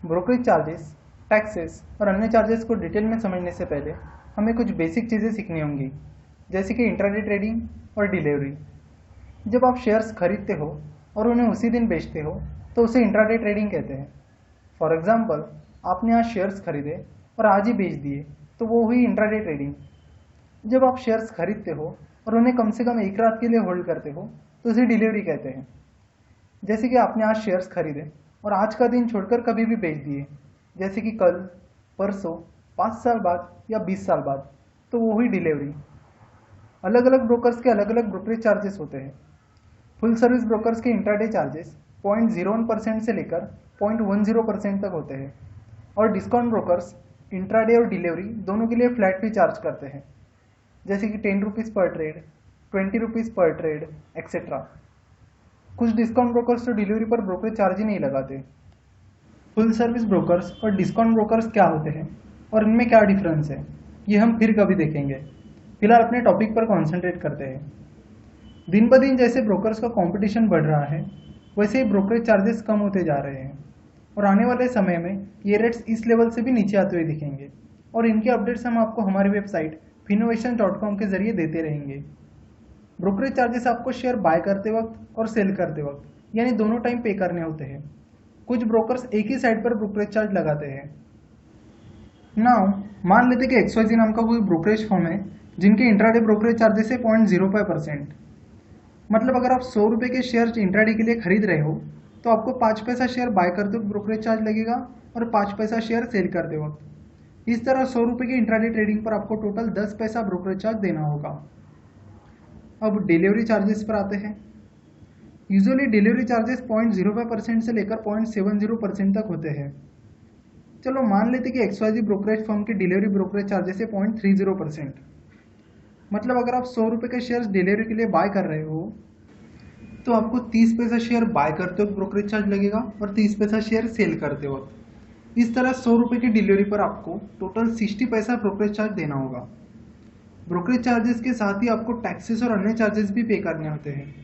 Brokerage charges, taxes और अन्य charges को डिटेल में समझने से पहले हमें कुछ बेसिक चीज़ें सीखनी होंगी, जैसे कि इंट्राडे ट्रेडिंग और डिलीवरी। जब आप शेयर्स खरीदते हो और उन्हें उसी दिन बेचते हो तो उसे इंट्राडे ट्रेडिंग कहते हैं। फॉर एग्जाम्पल, आपने आज शेयर्स खरीदे और आज ही बेच दिए तो वो हुई इंट्राडे ट्रेडिंग। जब आप शेयर्स खरीदते हो और उन्हें कम से कम एक रात के लिए होल्ड करते हो तो उसे डिलीवरी कहते हैं। जैसे कि आपने आज शेयर्स खरीदे और आज का दिन छोड़कर कभी भी बेच दिए, जैसे कि कल, परसों, 5 साल बाद या 20 साल बाद, तो वो हुई डिलीवरी। अलग अलग ब्रोकर्स के अलग अलग ब्रोकरेज चार्जेस होते हैं। फुल सर्विस ब्रोकर्स के इंट्राडे चार्जेस 0.01% से लेकर 0.10% तक होते हैं और डिस्काउंट ब्रोकर्स इंट्राडे और डिलीवरी दोनों के लिए फ्लैट फी चार्ज करते हैं, जैसे कि 10 रुपीज़ पर ट्रेड, 20 रुपीज़ पर ट्रेड, एक्सेट्रा। कुछ डिस्काउंट ब्रोकर्स तो डिलीवरी पर ब्रोकरेज चार्ज ही नहीं लगाते। फुल सर्विस ब्रोकर्स और डिस्काउंट ब्रोकर्स क्या होते हैं और इनमें क्या डिफरेंस है, ये हम फिर कभी देखेंगे। फिलहाल अपने टॉपिक पर कॉन्सेंट्रेट करते हैं। दिन ब दिन जैसे ब्रोकर्स का कंपटीशन बढ़ रहा है, वैसे ही ब्रोकरेज चार्जेस कम होते जा रहे हैं और आने वाले समय में ये रेट्स इस लेवल से भी नीचे आते हुए दिखेंगे और इनके अपडेट्स हम आपको हमारी वेबसाइट finovation.com के जरिए देते रहेंगे। ब्रोकरेज चार्जेस आपको शेयर बाय करते वक्त और सेल करते वक्त यानी दोनों टाइम पे करने होते हैं। कुछ ब्रोकर्स एक ही साइड पर ब्रोकरेज चार्ज लगाते हैं। नाउ मान लेते कि XYZ नाम का कोई ब्रोकरेज फर्म है जिनके इंट्राडे ब्रोकरेज चार्जेस है 0.05%। मतलब अगर आप 100 रुपये के शेयर इंट्राडे के लिए खरीद रहे हो तो आपको 5 पैसा शेयर बाय करते वक्त ब्रोकरेज चार्ज लगेगा और 5 पैसा शेयर सेल करते वक्त। इस तरह 100 रुपये की इंट्राडे ट्रेडिंग पर आपको टोटल 10 पैसा ब्रोकरेज चार्ज देना होगा। अब डिलीवरी चार्जेस पर आते हैं। यूजुअली डिलीवरी चार्जेस 0.05% से लेकर 0.70% तक होते हैं। चलो मान लेते कि XYZ ब्रोकरेज फर्म की डिलीवरी ब्रोकरेज चार्जेस है 0.30%। मतलब अगर आप 100 रुपये के शेयर्स डिलीवरी के लिए बाय कर रहे हो तो आपको 30 पैसा शेयर बाय करते वक्त ब्रोकरेज चार्ज लगेगा और 30 पैसा शेयर सेल करते वक्त। इस तरह 100 रुपये की डिलीवरी पर आपको टोटल 60 पैसा ब्रोकरेज चार्ज देना होगा। ब्रोकरेज चार्जेस के साथ ही आपको टैक्सेस और अन्य चार्जेस भी पे करने होते हैं,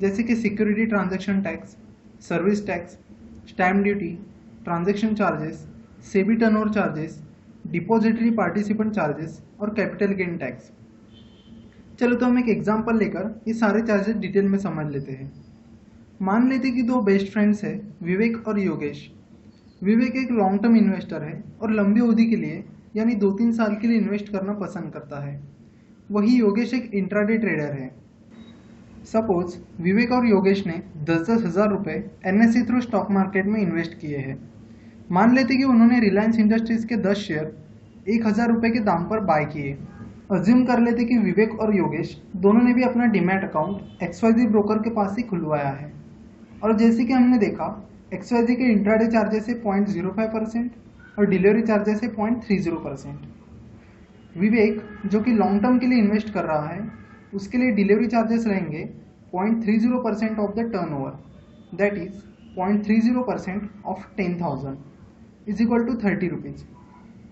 जैसे कि security transaction tax, service tax, stamp duty, transaction charges, SEBI turnover charges, depository participant charges और कैपिटल गेन टैक्स। चलो तो हम एक एग्जांपल लेकर ये सारे चार्जेस डिटेल में समझ लेते हैं। मान लेते कि दो बेस्ट फ्रेंड्स हैं, विवेक और योगेश। विवेक एक लॉन्ग टर्म इन्वेस्टर है और लंबी अवधि के लिए यानी 2-3 साल के लिए इन्वेस्ट करना पसंद करता है। वही योगेश एक इंट्राडे ट्रेडर है। सपोज विवेक और योगेश ने 10-10 हज़ार रुपये NSE थ्रू स्टॉक मार्केट में इन्वेस्ट किए हैं। मान लेते कि उन्होंने रिलायंस इंडस्ट्रीज के 10 शेयर 1,000 रुपये के दाम पर बाय किए। अज्यूम कर लेते कि विवेक और योगेश दोनों ने भी अपना डीमैट अकाउंट XYZ ब्रोकर के पास ही खुलवाया है और जैसे कि हमने देखा XYZ के इंट्राडे चार्जेस है 0.05% और डिलीवरी चार्जेस है 0.30%। विवेक जो कि लॉन्ग टर्म के लिए इन्वेस्ट कर रहा है उसके लिए डिलीवरी चार्जेस रहेंगे 0.30% of the turnover, that is 0.30% of 10,000 is equal to 30 rupees.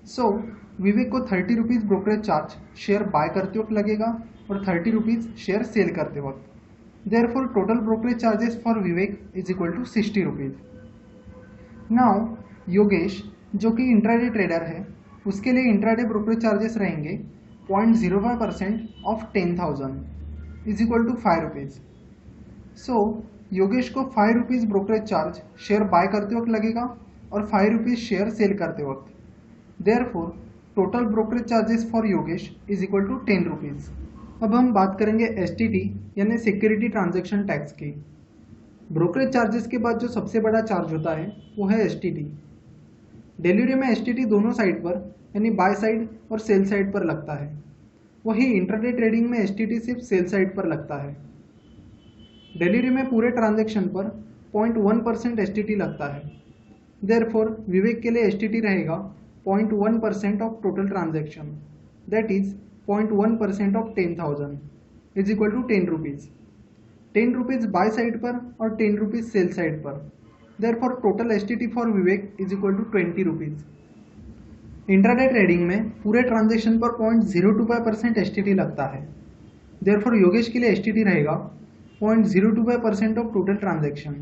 So Vivek को 30 rupees brokerage charge share buy करते वक्त लगेगा और 30 रुपीज़ शेयर सेल करते वक्त। Therefore total brokerage charges for Vivek is equal to 60 rupees. Now Yogesh जो कि इंट्राडे ट्रेडर है उसके लिए इंट्राडे ब्रोकरेज चार्जेस रहेंगे 0.05% of 10,000 is equal to 5 rupees. So Yogesh को 5 rupees brokerage charge share buy करते वक्त लगेगा और 5 रुपीज़ शेयर सेल करते वक्त। Therefore total brokerage charges for Yogesh is equal to 10 rupees. अब हम बात करेंगे STT यानी सिक्योरिटी ट्रांजैक्शन टैक्स की। ब्रोकरेज चार्जेस के बाद जो सबसे बड़ा चार्ज होता है वो है STT। डिलीवरी में STT दोनों साइड पर यानी बाय साइड और सेल साइड पर लगता है। वही इंट्राडे ट्रेडिंग में STT सिर्फ सेल साइड पर लगता है। डिलीवरी में पूरे ट्रांजैक्शन पर 0.1% STT लगता है। देयरफॉर विवेक के लिए STT रहेगा 0.1% of total transaction, that is 0.1% of 10,000 is equal to 10 rupees. 10 rupees buy side पर और 10 रुपीज़ सेल साइड पर। Therefore total STT for Vivek is equal to 20 rupees. Intraday trading में पूरे ट्रांजैक्शन पर 0.025% STT लगता है। देयरफॉर योगेश के लिए STT रहेगा 0.025% of total transaction,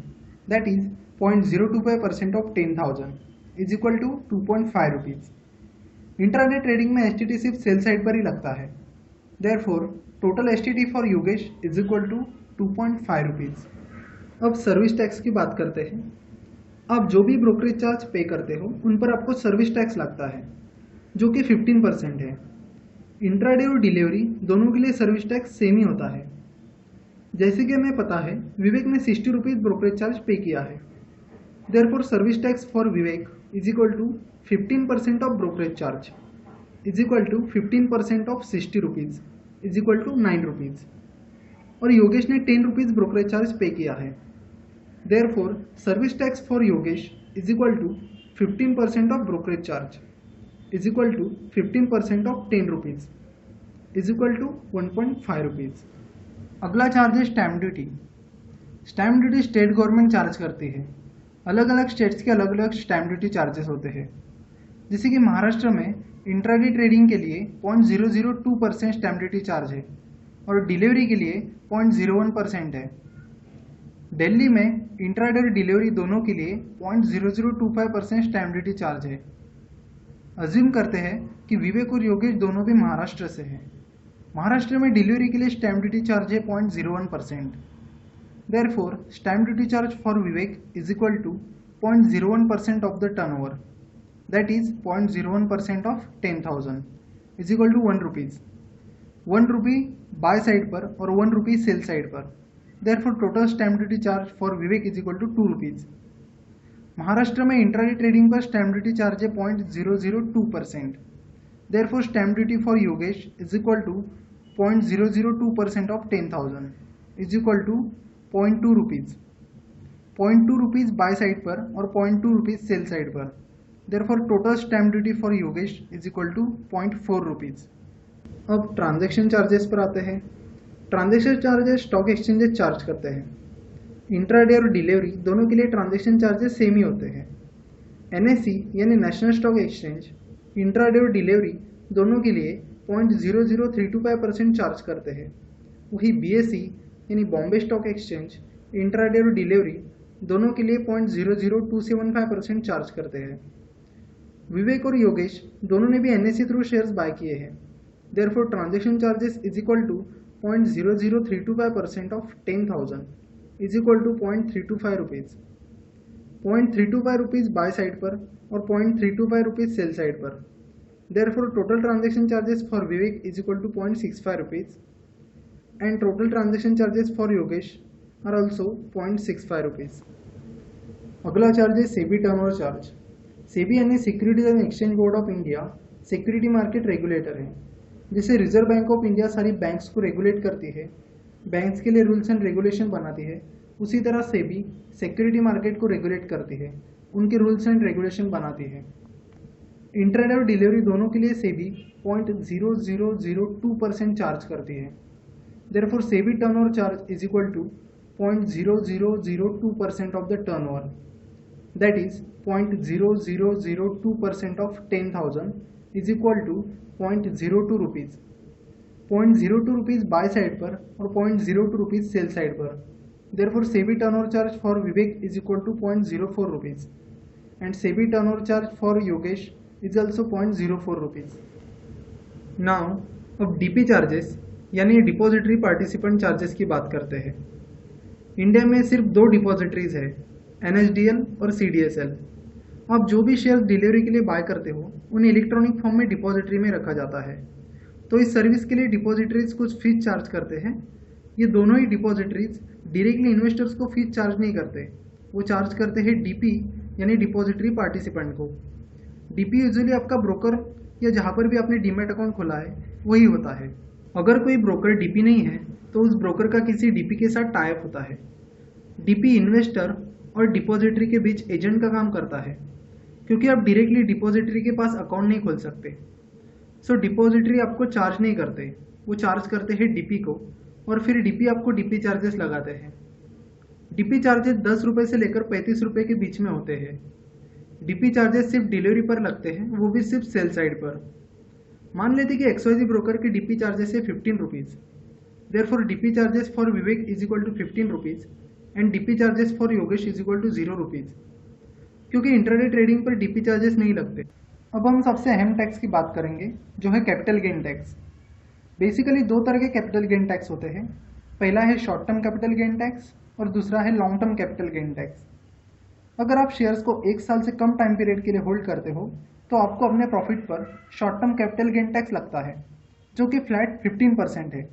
that is 0.025% of 10,000 is equal to 2.5 rupees. Intraday trading में एसटीटी सिर्फ सेल साइड पर ही लगता है, therefore total STT for Yogesh is equal to 2.5 rupees. अब सर्विस टैक्स की बात करते हैं। आप जो भी ब्रोकरेज चार्ज पे करते हो उन पर आपको सर्विस टैक्स लगता है, जो कि 15% है। इंट्राडे और डिलीवरी दोनों के लिए सर्विस टैक्स सेम ही होता है। जैसे कि हमें पता है विवेक ने 60 रुपीज़ ब्रोकरेज चार्ज पे किया है, therefore service tax for Vivek is equal to 15% of brokerage charge is equal to 15% of 60 rupees is equal to 9 rupees. और योगेश ने 10 रुपीज़ ब्रोकरेज चार्ज पे किया है, therefore service tax for Yogesh is equal to 15% of brokerage charge is equal to 15% of 10 rupees is equal to 1.5 rupees. अगला charge है stamp duty. Stamp duty state government charge करती है। अलग अलग states के अलग अलग स्टैम्प ड्यूटी चार्जेस होते हैं। जैसे कि महाराष्ट्र में इंट्राडे ट्रेडिंग के लिए 0.002% स्टैम्प ड्यूटी चार्ज है और डिलीवरी के लिए 0.01% है। दिल्ली में इंट्राडे और डिलीवरी दोनों के लिए 0.0025% स्टैम्प ड्यूटी चार्ज है। अज्यूम करते हैं कि विवेक और योगेश दोनों भी महाराष्ट्र से हैं। महाराष्ट्र में डिलीवरी के लिए स्टैम्प ड्यूटी चार्ज है 0.01%। Therefore stamp duty charge for Vivek is equal to 0.01% of the turnover, that is 0.01% of 10,000 is equal to 1 rupees. 1 rupee buy side पर और 1 रुपी सेल साइड पर, therefore total stamp duty charge for Vivek is equal to 2 rupees. Maharashtra में intraday trading पर stamp duty charge है 0.002%, therefore stamp duty for Yogesh is equal to 0.002% of 10,000 is equal to 0.2 rupees. 0.2 rupees buy side पर और 0.2 rupees sell side पर, therefore total stamp duty for Yogesh is equal to 0.4 rupees. अब transaction charges पर आते हैं। Transaction charges stock exchanges charge करते हैं। Intraday और डिलीवरी दोनों के लिए ट्रांजैक्शन चार्जेस सेम ही होते हैं। एनएसई यानी नेशनल स्टॉक एक्सचेंज इंट्राडे और डिलीवरी दोनों के लिए 0.00325% चार्ज करते हैं। वही बीएसई यानी बॉम्बे स्टॉक एक्सचेंज इंट्राडे और डिलीवरी दोनों के लिए 0.00275% चार्ज करते हैं। विवेक और योगेश दोनों ने भी एनएसई थ्रू शेयर्स बाय किए हैं, therefore transaction charges is equal to 0.00325% of 10,000 is equal to 0.325 rupees. 0.325 rupees buy side पर और 0.325 रुपीज़ सेल साइड पर, therefore total transaction charges for Vivek is equal to 0.65 rupees and total transaction charges for Yogesh are also 0.65 rupees. अगला charge है SEBI turnover charge. SEBI यानी securities and exchange board of India security market regulator है। जैसे reserve bank of India सारी banks को regulate करती है, banks के लिए रूल्स एंड रेगुलेशन बनाती है, उसी तरह सेबी सिक्योरिटी मार्केट को रेगुलेट करती है, उनके रूल्स एंड रेगुलेशन बनाती है। इंट्राडे और डिलीवरी दोनों के लिए सेबी 0.0002% चार्ज करती है। Therefore, SEBI turnover charge is equal to 0.0002% of the turnover, that is 0.0002% of 10,000 is equal to 0.02 rupees. 0.02 rupees buy side पर और 0.02 rupees sell side पर, therefore SEBI turnover charge for Vivek is equal to 0.04 rupees and SEBI turnover charge for Yogesh is also 0.04 rupees. Now, अब DP charges यानी depository participant charges की बात करते हैं। India में सिर्फ 2 डिपॉजिटरीज है, NSDL और CDSL। आप जो भी शेयर्स डिलीवरी के लिए बाय करते हो उन्हें इलेक्ट्रॉनिक फॉर्म में डिपॉजिटरी में रखा जाता है। तो इस सर्विस के लिए डिपॉजिटरीज कुछ फीस चार्ज करते हैं। ये दोनों ही डिपॉजिटरीज डायरेक्टली इन्वेस्टर्स को फीस चार्ज नहीं करते, वो चार्ज करते हैं DP यानी डिपॉजिटरी पार्टिसिपेंट को। DP यूजुअली आपका ब्रोकर या जहाँ पर भी आपने डीमैट अकाउंट खोला है वही होता है। अगर कोई ब्रोकर DP नहीं है तो उस ब्रोकर का किसी DP के साथ टाई अप होता है। DP इन्वेस्टर और डिपॉजिटरी के बीच एजेंट का काम करता है, क्योंकि आप डायरेक्टली डिपॉजिटरी के पास अकाउंट नहीं खोल सकते। सो डिपॉजिटरी आपको चार्ज नहीं करते, वो चार्ज करते हैं DP को और फिर DP आपको DP चार्जेस लगाते हैं। DP चार्जेस 10 रुपये से लेकर 35 रुपये के बीच में होते हैं। DP चार्जेस सिर्फ डिलीवरी पर लगते हैं, वो भी सिर्फ सेल साइड पर। मान लेते कि XYZ ब्रोकर की DP चार्जेस है 15 rupees, therefore DP charges for Vivek is equal to 15 rupees and DP charges for Yogesh is equal to 0 rupees. क्योंकि इंट्राडे ट्रेडिंग पर डीपी चार्जेस नहीं लगते। अब हम सबसे अहम टैक्स की बात करेंगे, जो है कैपिटल गेन टैक्स। बेसिकली दो तरह के कैपिटल गेन टैक्स होते हैं। पहला है short term capital gain tax और दूसरा है long term capital gain tax. अगर आप शेयर्स को 1 साल से कम टाइम पीरियड के लिए होल्ड करते हो तो आपको अपने प्रॉफिट पर short term capital gain tax लगता है, जो कि फ्लैट 15% है।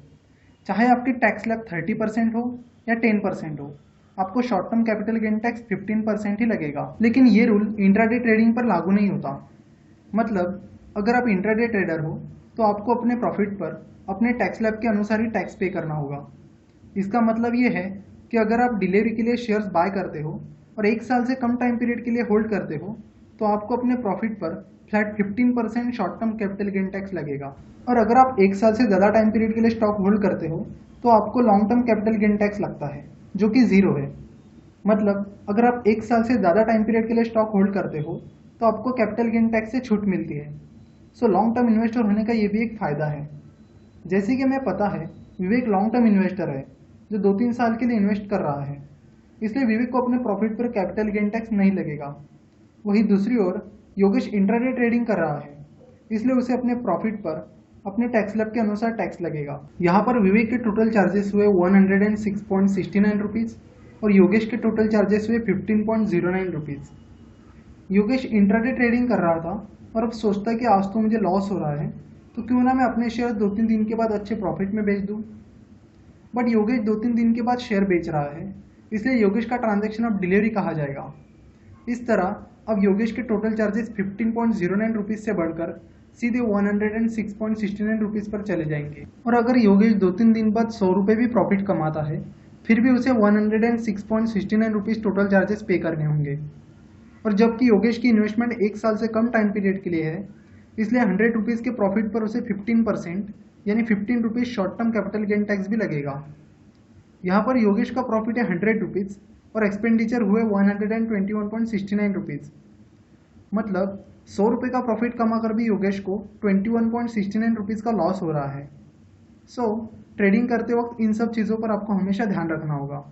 चाहे आपकी टैक्स स्लैब 30% हो या 10% हो, आपको short term capital gain tax 15% ही लगेगा। लेकिन ये रूल इंट्राडे ट्रेडिंग पर लागू नहीं होता। मतलब अगर आप इंट्राडे ट्रेडर हो तो आपको अपने प्रॉफिट पर अपने टैक्स स्लैब के अनुसार ही टैक्स पे करना होगा। इसका मतलब ये है कि अगर आप डिलीवरी के लिए शेयर्स बाय करते हो और 1 साल से कम टाइम पीरियड के लिए होल्ड करते हो तो आपको अपने प्रॉफिट पर flat 15% short term capital gain tax लगेगा। और अगर आप 1 साल से ज़्यादा टाइम पीरियड के लिए स्टॉक होल्ड करते हो तो आपको long term capital gain tax लगता है, जो कि 0 है। मतलब अगर आप 1 साल से ज़्यादा टाइम पीरियड के लिए स्टॉक होल्ड करते हो तो आपको कैपिटल गेन टैक्स से छूट मिलती है। सो लॉन्ग टर्म इन्वेस्टर होने का ये भी एक फ़ायदा है। जैसे कि हमें पता है विवेक लॉन्ग टर्म इन्वेस्टर है, जो 2-3 साल के लिए इन्वेस्ट कर रहा है, इसलिए विवेक को अपने प्रॉफिट पर कैपिटल गेन टैक्स नहीं लगेगा। वहीं दूसरी ओर योगेश इंट्राडे ट्रेडिंग कर रहा है, इसलिए उसे अपने प्रॉफिट पर अपने टैक्स स्लैब के अनुसार टैक्स लगेगा। यहाँ पर विवेक के टोटल चार्जेस हुए 106.69 रुपीज़ और योगेश के टोटल चार्जेस हुए 15.09 रुपीज़। योगेश इंट्राडे ट्रेडिंग कर रहा था और अब सोचता है कि आज तो मुझे लॉस हो रहा है, तो क्यों ना मैं अपने शेयर 2-3 दिन के बाद अच्छे प्रॉफिट में बेच दूँ। बट योगेश 2-3 दिन के बाद शेयर बेच रहा है, इसलिए योगेश का ट्रांजैक्शन अब डिलीवरी कहा जाएगा। इस तरह अब योगेश के टोटल चार्जेस 15.09 रुपीज़ से बढ़कर सीधे 106.69 रुपीज़ पर चले जाएंगे। और अगर योगेश 2-3 दिन बाद 100 रुपये भी प्रॉफिट कमाता है, फिर भी उसे 106.69 रुपीज़ टोटल चार्जेस पे करने होंगे। और जबकि योगेश की इन्वेस्टमेंट 1 साल से कम टाइम पीरियड के लिए है, इसलिए 100 रुपीज़ के प्रॉफिट पर उसे 15% यानी 15 rupees short term capital gain tax भी लगेगा। यहाँ पर योगेश का प्रॉफिट है 100 रुपीज़ और एक्सपेंडिचर हुए 121.69 रुपीज़। मतलब 100 रुपये का प्रॉफिट कमाकर भी योगेश को 21.69 रुपीज़ का लॉस हो रहा है। सो ट्रेडिंग करते वक्त इन सब चीज़ों पर आपको हमेशा ध्यान रखना होगा।